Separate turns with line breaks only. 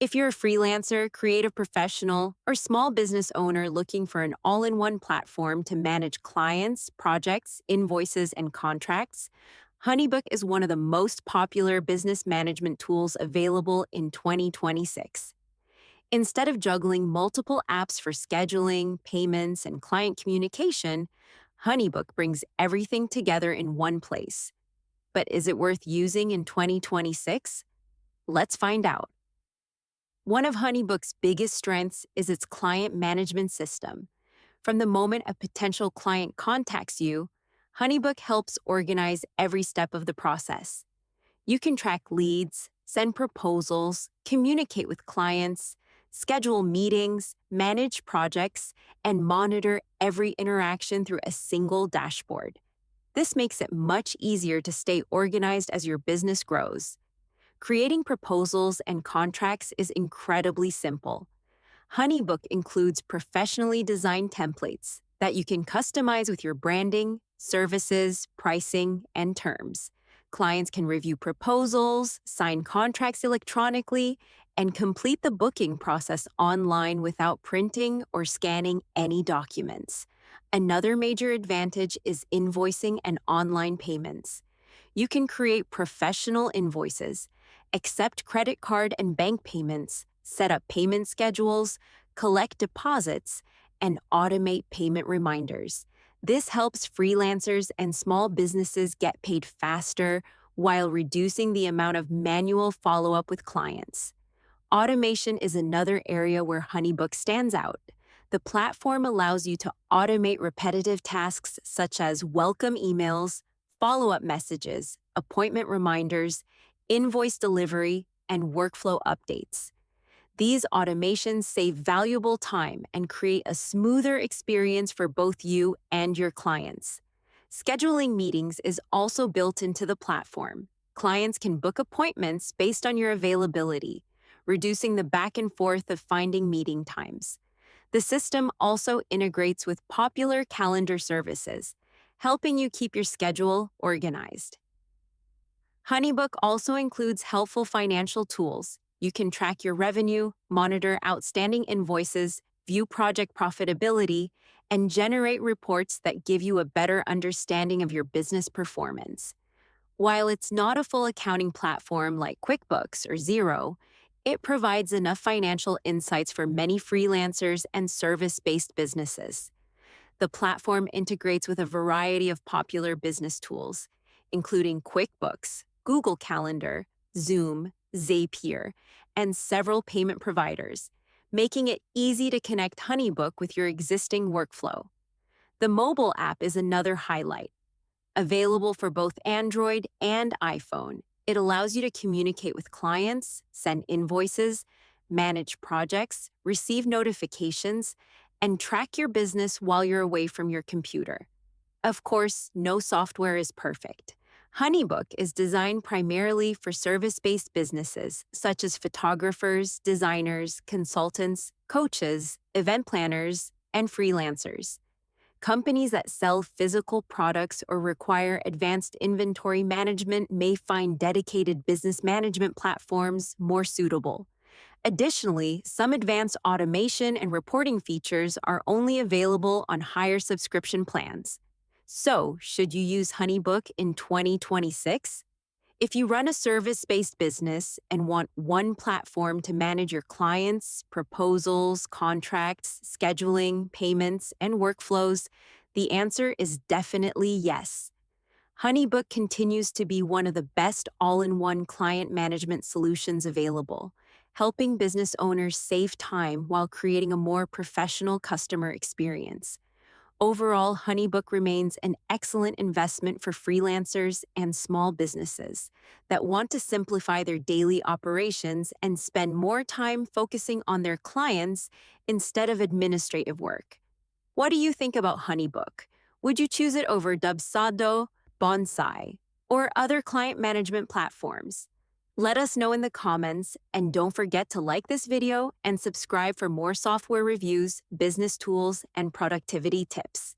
If you're a freelancer, creative professional, or small business owner looking for an all in one platform to manage clients, projects, invoices, and contracts, HoneyBook is one of the most popular business management tools available in 2026. Instead of juggling multiple apps for scheduling, payments, and client communication, HoneyBook brings everything together in one place. But is it worth using in 2026? Let's find out. One of HoneyBook's biggest strengths is its client management system. From the moment a potential client contacts you, HoneyBook helps organize every step of the process. You can track leads, send proposals, communicate with clients, schedule meetings, manage projects, and monitor every interaction through a single dashboard. This makes it much easier to stay organized as your business grows. Creating proposals and contracts is incredibly simple. HoneyBook includes professionally designed templates that you can customize with your branding, services, pricing, and terms. Clients can review proposals, sign contracts electronically, and complete the booking process online without printing or scanning any documents. Another major advantage is invoicing and online payments. You can create professional invoices, accept credit card and bank payments, set up payment schedules, collect deposits, and automate payment reminders. This helps freelancers and small businesses get paid faster while reducing the amount of manual follow-up with clients. Automation is another area where HoneyBook stands out. The platform allows you to automate repetitive tasks such as welcome emails, follow-up messages, appointment reminders, invoice delivery, and workflow updates. These automations save valuable time and create a smoother experience for both you and your clients. Scheduling meetings is also built into the platform. Clients can book appointments based on your availability, reducing the back and forth of finding meeting times. The system also integrates with popular calendar services, helping you keep your schedule organized. HoneyBook also includes helpful financial tools. You can track your revenue, monitor outstanding invoices, view project profitability, and generate reports that give you a better understanding of your business performance. While it's not a full accounting platform like QuickBooks or Xero, it provides enough financial insights for many freelancers and service-based businesses. The platform integrates with a variety of popular business tools, including QuickBooks, Google Calendar, Zoom, Zapier, and several payment providers, making it easy to connect HoneyBook with your existing workflow. The mobile app is another highlight. Available for both Android and iPhone, it allows you to communicate with clients, send invoices, manage projects, receive notifications, and track your business while you're away from your computer. Of course, no software is perfect. HoneyBook is designed primarily for service-based businesses such as photographers, designers, consultants, coaches, event planners, and freelancers. Companies that sell physical products or require advanced inventory management may find dedicated business management platforms more suitable. Additionally, some advanced automation and reporting features are only available on higher subscription plans. So, should you use HoneyBook in 2026? If you run a service-based business and want one platform to manage your clients, proposals, contracts, scheduling, payments, and workflows, the answer is definitely yes. HoneyBook continues to be one of the best all-in-one client management solutions available, helping business owners save time while creating a more professional customer experience. Overall, HoneyBook remains an excellent investment for freelancers and small businesses that want to simplify their daily operations and spend more time focusing on their clients instead of administrative work. What do you think about HoneyBook? Would you choose it over Dubsado, Bonsai, or other client management platforms? Let us know in the comments, and don't forget to like this video and subscribe for more software reviews, business tools, and productivity tips.